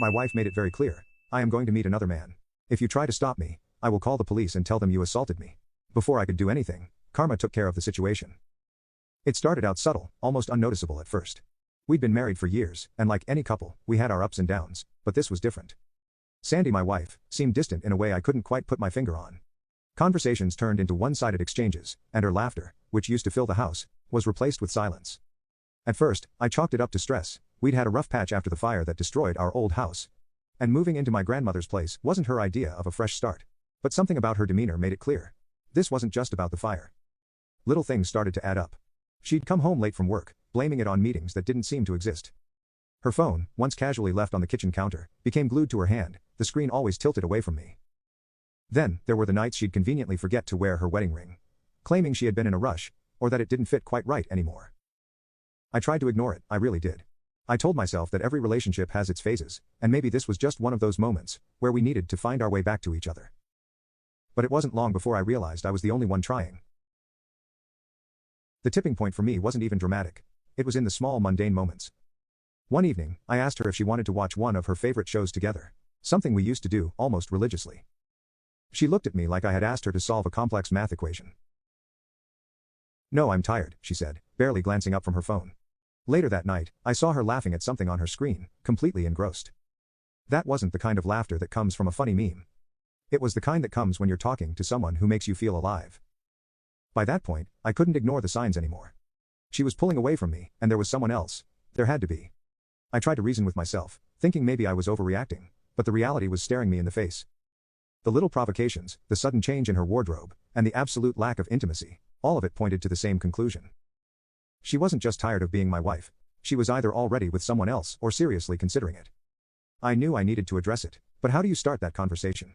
My wife made it very clear. I am going to meet another man. If you try to stop me, I will call the police and tell them you assaulted me. Before I could do anything, Karma took care of the situation. It started out subtle, almost unnoticeable at first. We'd been married for years, and like any couple, we had our ups and downs, but this was different. Sandy, my wife, seemed distant in a way I couldn't quite put my finger on. Conversations turned into one-sided exchanges, and her laughter, which used to fill the house, was replaced with silence. At first, I chalked it up to stress. We'd had a rough patch after the fire that destroyed our old house. And moving into my grandmother's place wasn't her idea of a fresh start. But something about her demeanor made it clear. This wasn't just about the fire. Little things started to add up. She'd come home late from work, blaming it on meetings that didn't seem to exist. Her phone, once casually left on the kitchen counter, became glued to her hand, the screen always tilted away from me. Then, there were the nights she'd conveniently forget to wear her wedding ring, claiming she had been in a rush, or that it didn't fit quite right anymore. I tried to ignore it, I really did. I told myself that every relationship has its phases, and maybe this was just one of those moments, where we needed to find our way back to each other. But it wasn't long before I realized I was the only one trying. The tipping point for me wasn't even dramatic. It was in the small mundane moments. One evening, I asked her if she wanted to watch one of her favorite shows together. Something we used to do, almost religiously. She looked at me like I had asked her to solve a complex math equation. "No, I'm tired," she said, barely glancing up from her phone. Later that night, I saw her laughing at something on her screen, completely engrossed. That wasn't the kind of laughter that comes from a funny meme. It was the kind that comes when you're talking to someone who makes you feel alive. By that point, I couldn't ignore the signs anymore. She was pulling away from me, and there was someone else. There had to be. I tried to reason with myself, thinking maybe I was overreacting, but the reality was staring me in the face. The little provocations, the sudden change in her wardrobe, and the absolute lack of intimacy, all of it pointed to the same conclusion. She wasn't just tired of being my wife. She was either already with someone else or seriously considering it. I knew I needed to address it, but how do you start that conversation?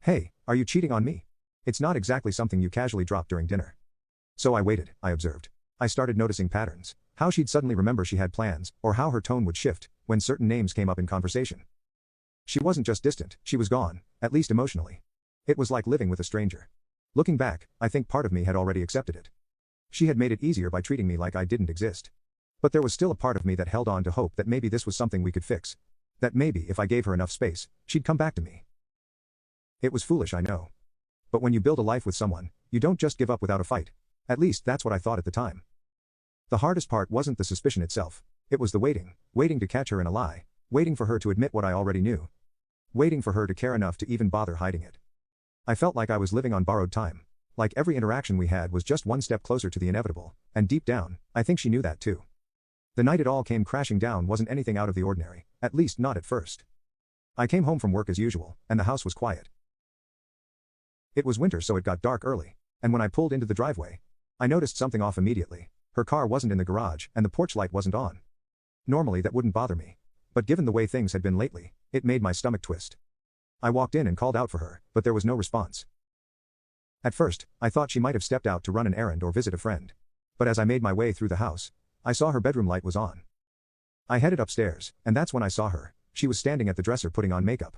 "Hey, are you cheating on me?" It's not exactly something you casually drop during dinner. So I waited, I observed. I started noticing patterns, how she'd suddenly remember she had plans, or how her tone would shift when certain names came up in conversation. She wasn't just distant, she was gone, at least emotionally. It was like living with a stranger. Looking back, I think part of me had already accepted it. She had made it easier by treating me like I didn't exist. But there was still a part of me that held on to hope that maybe this was something we could fix. That maybe if I gave her enough space, she'd come back to me. It was foolish, I know. But when you build a life with someone, you don't just give up without a fight. At least that's what I thought at the time. The hardest part wasn't the suspicion itself. It was the waiting to catch her in a lie, waiting for her to admit what I already knew. Waiting for her to care enough to even bother hiding it. I felt like I was living on borrowed time. Like every interaction we had was just one step closer to the inevitable, and deep down, I think she knew that too. The night it all came crashing down wasn't anything out of the ordinary, at least not at first. I came home from work as usual, and the house was quiet. It was winter, so it got dark early, and when I pulled into the driveway, I noticed something off immediately. Her car wasn't in the garage, and the porch light wasn't on. Normally that wouldn't bother me. But given the way things had been lately, it made my stomach twist. I walked in and called out for her, but there was no response. At first, I thought she might have stepped out to run an errand or visit a friend. But as I made my way through the house, I saw her bedroom light was on. I headed upstairs, and that's when I saw her. She was standing at the dresser putting on makeup.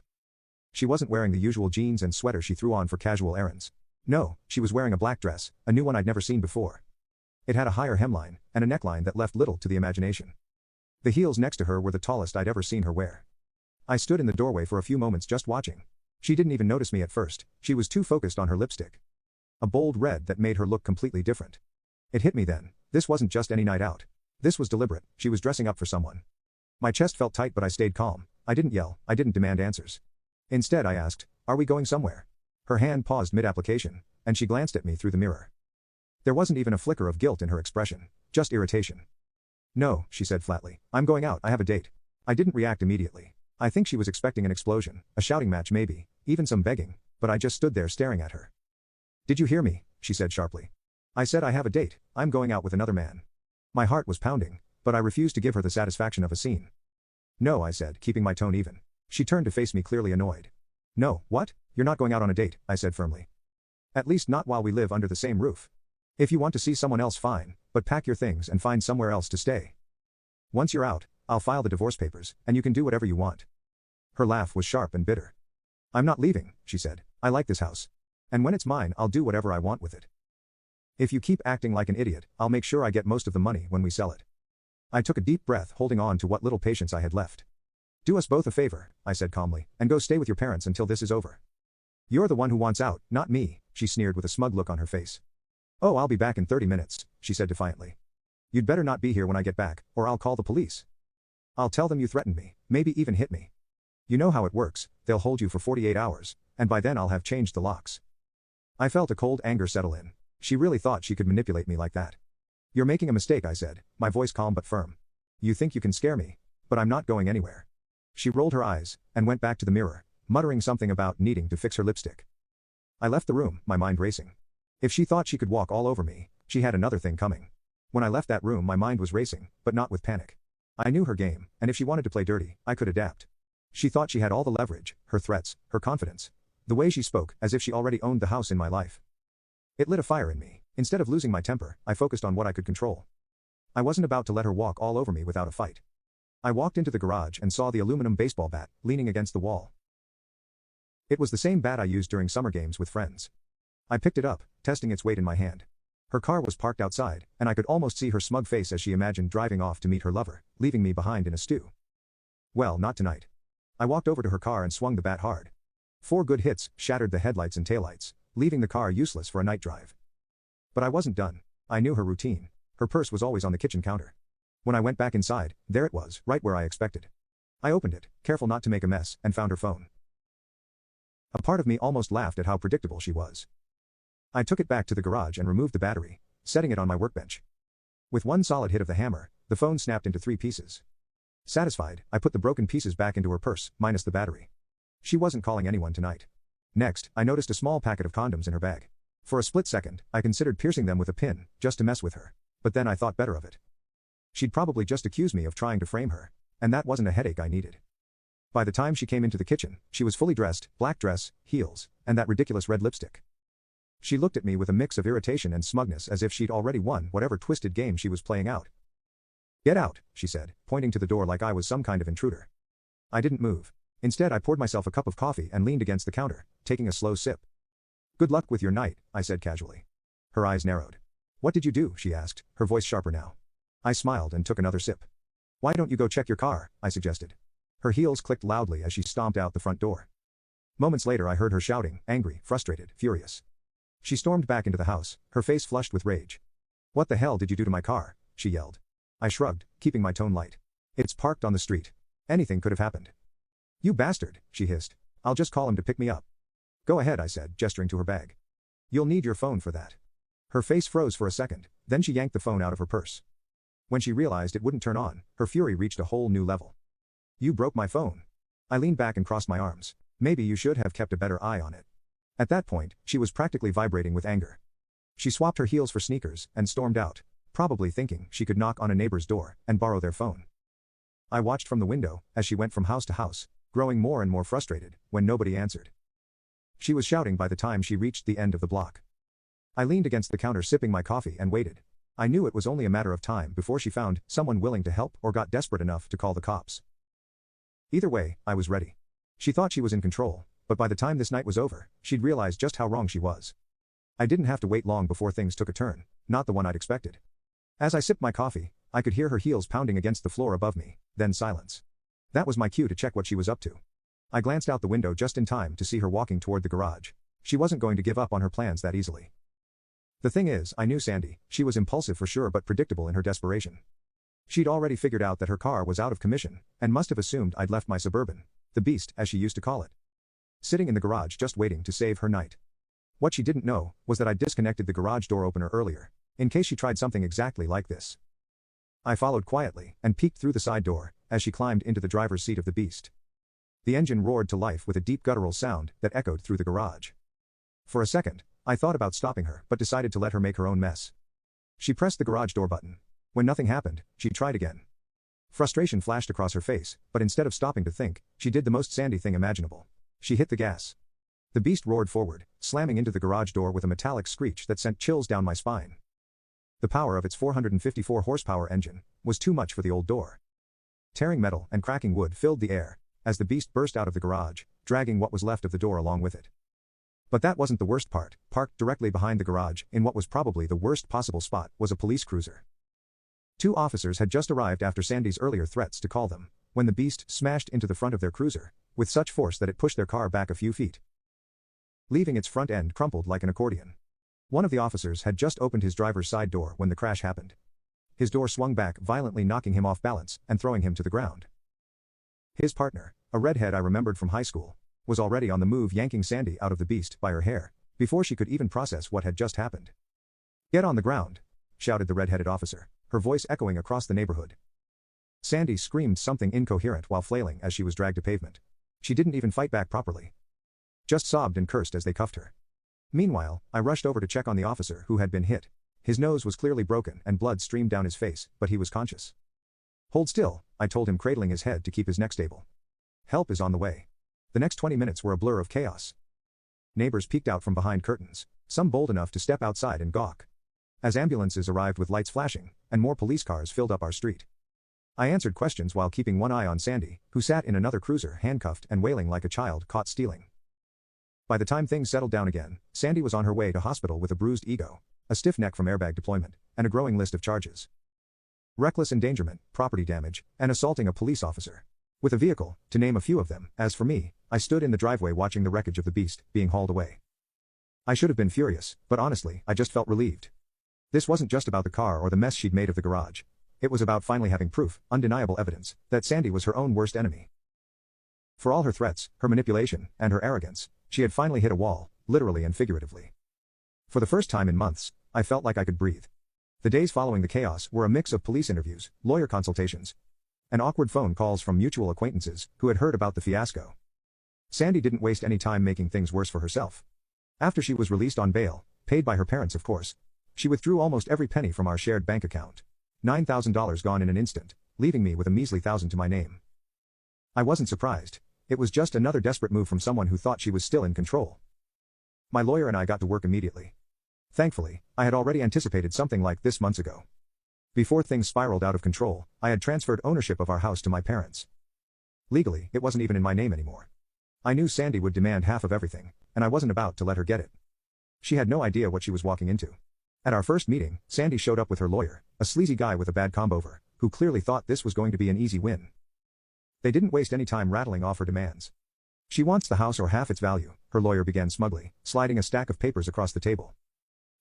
She wasn't wearing the usual jeans and sweater she threw on for casual errands. No, she was wearing a black dress, a new one I'd never seen before. It had a higher hemline, and a neckline that left little to the imagination. The heels next to her were the tallest I'd ever seen her wear. I stood in the doorway for a few moments just watching. She didn't even notice me at first, she was too focused on her lipstick. A bold red that made her look completely different. It hit me then, this wasn't just any night out. This was deliberate, she was dressing up for someone. My chest felt tight but I stayed calm. I didn't yell, I didn't demand answers. Instead I asked, "Are we going somewhere?" Her hand paused mid-application, and she glanced at me through the mirror. There wasn't even a flicker of guilt in her expression, just irritation. "No," she said flatly, "I'm going out, I have a date." I didn't react immediately. I think she was expecting an explosion, a shouting match maybe, even some begging, but I just stood there staring at her. "Did you hear me?" she said sharply. "I said I have a date, I'm going out with another man." My heart was pounding, but I refused to give her the satisfaction of a scene. "No," I said, keeping my tone even. She turned to face me clearly annoyed. "No, what? You're not going out on a date," I said firmly. "At least not while we live under the same roof. If you want to see someone else fine, but pack your things and find somewhere else to stay. Once you're out, I'll file the divorce papers, and you can do whatever you want." Her laugh was sharp and bitter. "I'm not leaving," she said. "I like this house. And when it's mine, I'll do whatever I want with it. If you keep acting like an idiot, I'll make sure I get most of the money when we sell it." I took a deep breath, holding on to what little patience I had left. Do us both a favor, I said calmly, and go stay with your parents until this is over. You're the one who wants out, not me, she sneered with a smug look on her face. Oh, I'll be back in 30 minutes, she said defiantly. You'd better not be here when I get back, or I'll call the police. I'll tell them you threatened me, maybe even hit me. You know how it works, they'll hold you for 48 hours, and by then I'll have changed the locks. I felt a cold anger settle in. She really thought she could manipulate me like that. You're making a mistake, I said, my voice calm but firm. You think you can scare me, but I'm not going anywhere. She rolled her eyes, and went back to the mirror, muttering something about needing to fix her lipstick. I left the room, my mind racing. If she thought she could walk all over me, she had another thing coming. When I left that room my mind was racing, but not with panic. I knew her game, and if she wanted to play dirty, I could adapt. She thought she had all the leverage, her threats, her confidence. The way she spoke, as if she already owned the house in my life. It lit a fire in me. Instead of losing my temper, I focused on what I could control. I wasn't about to let her walk all over me without a fight. I walked into the garage and saw the aluminum baseball bat, leaning against the wall. It was the same bat I used during summer games with friends. I picked it up, testing its weight in my hand. Her car was parked outside, and I could almost see her smug face as she imagined driving off to meet her lover, leaving me behind in a stew. Well, not tonight. I walked over to her car and swung the bat hard. 4 good hits shattered the headlights and taillights, leaving the car useless for a night drive. But I wasn't done. I knew her routine. Her purse was always on the kitchen counter. When I went back inside, there it was, right where I expected. I opened it, careful not to make a mess, and found her phone. A part of me almost laughed at how predictable she was. I took it back to the garage and removed the battery, setting it on my workbench. With one solid hit of the hammer, the phone snapped into 3 pieces. Satisfied, I put the broken pieces back into her purse, minus the battery. She wasn't calling anyone tonight. Next, I noticed a small packet of condoms in her bag. For a split second, I considered piercing them with a pin, just to mess with her. But then I thought better of it. She'd probably just accuse me of trying to frame her. And that wasn't a headache I needed. By the time she came into the kitchen, she was fully dressed, black dress, heels, and that ridiculous red lipstick. She looked at me with a mix of irritation and smugness as if she'd already won whatever twisted game she was playing out. Get out, she said, pointing to the door like I was some kind of intruder. I didn't move. Instead I poured myself a cup of coffee and leaned against the counter, taking a slow sip. Good luck with your night, I said casually. Her eyes narrowed. What did you do, she asked, her voice sharper now. I smiled and took another sip. Why don't you go check your car, I suggested. Her heels clicked loudly as she stomped out the front door. Moments later I heard her shouting, angry, frustrated, furious. She stormed back into the house, her face flushed with rage. What the hell did you do to my car? She yelled. I shrugged, keeping my tone light. It's parked on the street. Anything could have happened. You bastard, she hissed. I'll just call him to pick me up. Go ahead, I said, gesturing to her bag. You'll need your phone for that. Her face froze for a second, then she yanked the phone out of her purse. When she realized it wouldn't turn on, her fury reached a whole new level. You broke my phone. I leaned back and crossed my arms. Maybe you should have kept a better eye on it. At that point, she was practically vibrating with anger. She swapped her heels for sneakers and stormed out, probably thinking she could knock on a neighbor's door and borrow their phone. I watched from the window as she went from house to house, growing more and more frustrated when nobody answered. She was shouting by the time she reached the end of the block. I leaned against the counter sipping my coffee and waited. I knew it was only a matter of time before she found someone willing to help or got desperate enough to call the cops. Either way, I was ready. She thought she was in control, but by the time this night was over, she'd realized just how wrong she was. I didn't have to wait long before things took a turn, not the one I'd expected. As I sipped my coffee, I could hear her heels pounding against the floor above me, then silence. That was my cue to check what she was up to. I glanced out the window just in time to see her walking toward the garage. She wasn't going to give up on her plans that easily. The thing is, I knew Sandy. She was impulsive for sure but predictable in her desperation. She'd already figured out that her car was out of commission, and must have assumed I'd left my Suburban, the Beast as she used to call it, sitting in the garage just waiting to save her night. What she didn't know was that I'd disconnected the garage door opener earlier, in case she tried something exactly like this. I followed quietly and peeked through the side door as she climbed into the driver's seat of the Beast. The engine roared to life with a deep guttural sound that echoed through the garage. For a second, I thought about stopping her but decided to let her make her own mess. She pressed the garage door button. When nothing happened, she tried again. Frustration flashed across her face, but instead of stopping to think, she did the most Sandy thing imaginable. She hit the gas. The Beast roared forward, slamming into the garage door with a metallic screech that sent chills down my spine. The power of its 454 horsepower engine was too much for the old door. Tearing metal and cracking wood filled the air as the Beast burst out of the garage, dragging what was left of the door along with it. But that wasn't the worst part. Parked directly behind the garage, in what was probably the worst possible spot, was a police cruiser. 2 officers had just arrived after Sandy's earlier threats to call them, when the beast smashed into the front of their cruiser, with such force that it pushed their car back a few feet, leaving its front end crumpled like an accordion. One of the officers had just opened his driver's side door when the crash happened. His door swung back, violently knocking him off balance and throwing him to the ground. His partner, a redhead I remembered from high school, was already on the move, yanking Sandy out of the beast by her hair, before she could even process what had just happened. "Get on the ground," shouted the red-headed officer, her voice echoing across the neighborhood. Sandy screamed something incoherent while flailing as she was dragged to pavement. She didn't even fight back properly. Just sobbed and cursed as they cuffed her. Meanwhile, I rushed over to check on the officer who had been hit. His nose was clearly broken and blood streamed down his face, but he was conscious. "Hold still," I told him, cradling his head to keep his neck stable. "Help is on the way." The next 20 minutes were a blur of chaos. Neighbors peeked out from behind curtains, some bold enough to step outside and gawk, as ambulances arrived with lights flashing, and more police cars filled up our street. I answered questions while keeping one eye on Sandy, who sat in another cruiser handcuffed and wailing like a child caught stealing. By the time things settled down again, Sandy was on her way to hospital with a bruised ego, a stiff neck from airbag deployment, and a growing list of charges: reckless endangerment, property damage, and assaulting a police officer with a vehicle, to name a few of them. As for me, I stood in the driveway watching the wreckage of the beast being hauled away. I should have been furious, but honestly, I just felt relieved. This wasn't just about the car or the mess she'd made of the garage. It was about finally having proof, undeniable evidence, that Sandy was her own worst enemy. For all her threats, her manipulation, and her arrogance, she had finally hit a wall, literally and figuratively. For the first time in months, I felt like I could breathe. The days following the chaos were a mix of police interviews, lawyer consultations, and awkward phone calls from mutual acquaintances who had heard about the fiasco. Sandy didn't waste any time making things worse for herself. After she was released on bail, paid by her parents of course, she withdrew almost every penny from our shared bank account. $9,000 gone in an instant, leaving me with a measly $1,000 to my name. I wasn't surprised. It was just another desperate move from someone who thought she was still in control. My lawyer and I got to work immediately. Thankfully, I had already anticipated something like this months ago. Before things spiraled out of control, I had transferred ownership of our house to my parents. Legally, it wasn't even in my name anymore. I knew Sandy would demand half of everything, and I wasn't about to let her get it. She had no idea what she was walking into. At our first meeting, Sandy showed up with her lawyer, a sleazy guy with a bad comb-over, who clearly thought this was going to be an easy win. They didn't waste any time rattling off her demands. "She wants the house or half its value," her lawyer began smugly, sliding a stack of papers across the table.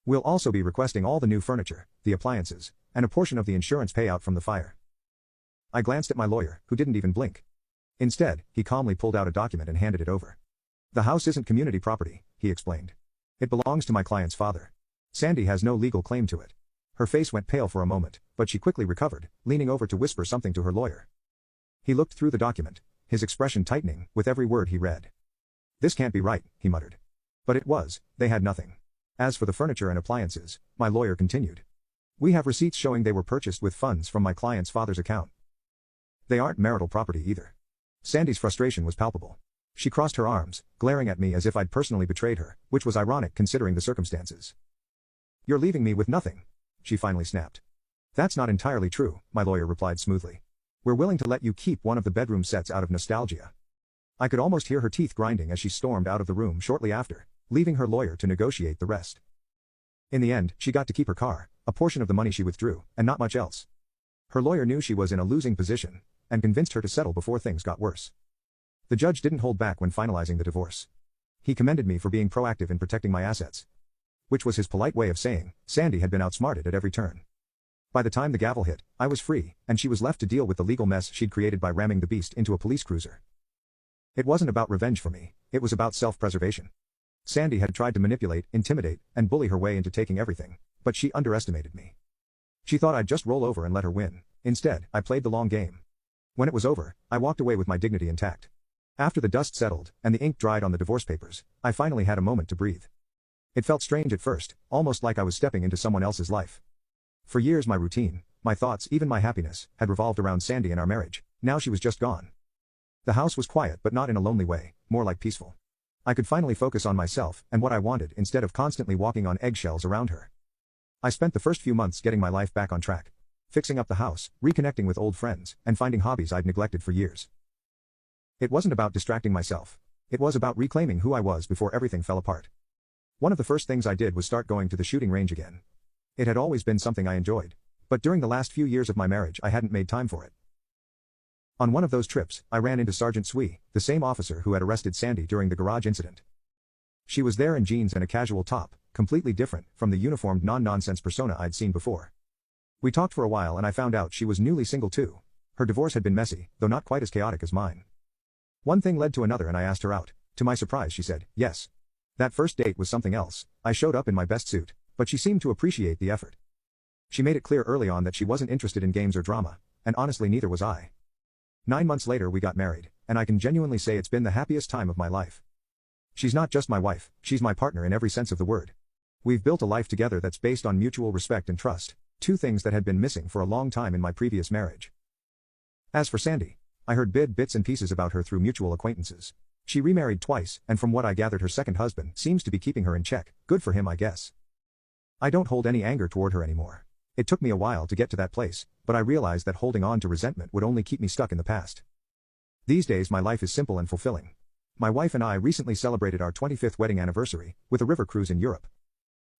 "We'll also be requesting all the new furniture, the appliances, and a portion of the insurance payout from the fire." I glanced at my lawyer, who didn't even blink. Instead, he calmly pulled out a document and handed it over. "The house isn't community property," he explained. "It belongs to my client's father. Sandy has no legal claim to it." Her face went pale for a moment, but she quickly recovered, leaning over to whisper something to her lawyer. He looked through the document, his expression tightening with every word he read. "This can't be right," he muttered. But it was. They had nothing. As for the furniture and appliances, my lawyer continued, "We have receipts showing they were purchased with funds from my client's father's account. They aren't marital property either." Sandy's frustration was palpable. She crossed her arms, glaring at me as if I'd personally betrayed her, which was ironic considering the circumstances. "You're leaving me with nothing," she finally snapped. "That's not entirely true," my lawyer replied smoothly. "We're willing to let you keep one of the bedroom sets out of nostalgia." I could almost hear her teeth grinding as she stormed out of the room shortly after, leaving her lawyer to negotiate the rest. In the end, she got to keep her car, a portion of the money she withdrew, and not much else. Her lawyer knew she was in a losing position, and convinced her to settle before things got worse. The judge didn't hold back when finalizing the divorce. He commended me for being proactive in protecting my assets, which was his polite way of saying, Sandy had been outsmarted at every turn. By the time the gavel hit, I was free, and she was left to deal with the legal mess she'd created by ramming the beast into a police cruiser. It wasn't about revenge for me, it was about self-preservation. Sandy had tried to manipulate, intimidate, and bully her way into taking everything, but she underestimated me. She thought I'd just roll over and let her win. Instead, I played the long game. When it was over, I walked away with my dignity intact. After the dust settled, and the ink dried on the divorce papers, I finally had a moment to breathe. It felt strange at first, almost like I was stepping into someone else's life. For years my routine, my thoughts, even my happiness, had revolved around Sandy and our marriage. Now she was just gone. The house was quiet, but not in a lonely way, more like peaceful. I could finally focus on myself and what I wanted instead of constantly walking on eggshells around her. I spent the first few months getting my life back on track, fixing up the house, reconnecting with old friends, and finding hobbies I'd neglected for years. It wasn't about distracting myself. It was about reclaiming who I was before everything fell apart. One of the first things I did was start going to the shooting range again. It had always been something I enjoyed, but during the last few years of my marriage I hadn't made time for it. On one of those trips, I ran into Sergeant Sui, the same officer who had arrested Sandy during the garage incident. She was there in jeans and a casual top, completely different from the uniformed non-nonsense persona I'd seen before. We talked for a while and I found out she was newly single too. Her divorce had been messy, though not quite as chaotic as mine. One thing led to another and I asked her out. To my surprise she said, yes. That first date was something else. I showed up in my best suit, but she seemed to appreciate the effort. She made it clear early on that she wasn't interested in games or drama, and honestly neither was I. 9 months later we got married, and I can genuinely say it's been the happiest time of my life. She's not just my wife, she's my partner in every sense of the word. We've built a life together that's based on mutual respect and trust, two things that had been missing for a long time in my previous marriage. As for Sandy, I heard bits and pieces about her through mutual acquaintances. She remarried twice, and from what I gathered her second husband seems to be keeping her in check. Good for him, I guess. I don't hold any anger toward her anymore. It took me a while to get to that place, but I realized that holding on to resentment would only keep me stuck in the past. These days my life is simple and fulfilling. My wife and I recently celebrated our 25th wedding anniversary, with a river cruise in Europe.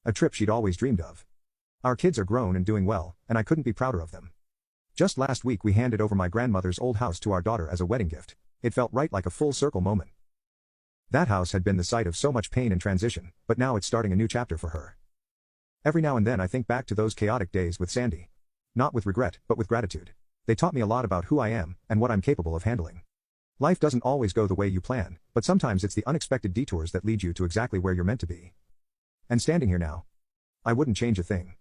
A trip she'd always dreamed of. Our kids are grown and doing well, and I couldn't be prouder of them. Just last week we handed over my grandmother's old house to our daughter as a wedding gift. It felt right, like a full circle moment. That house had been the site of so much pain and transition, but now it's starting a new chapter for her. Every now and then I think back to those chaotic days with Sandy. Not with regret, but with gratitude. They taught me a lot about who I am, and what I'm capable of handling. Life doesn't always go the way you plan, but sometimes it's the unexpected detours that lead you to exactly where you're meant to be. And standing here now, I wouldn't change a thing.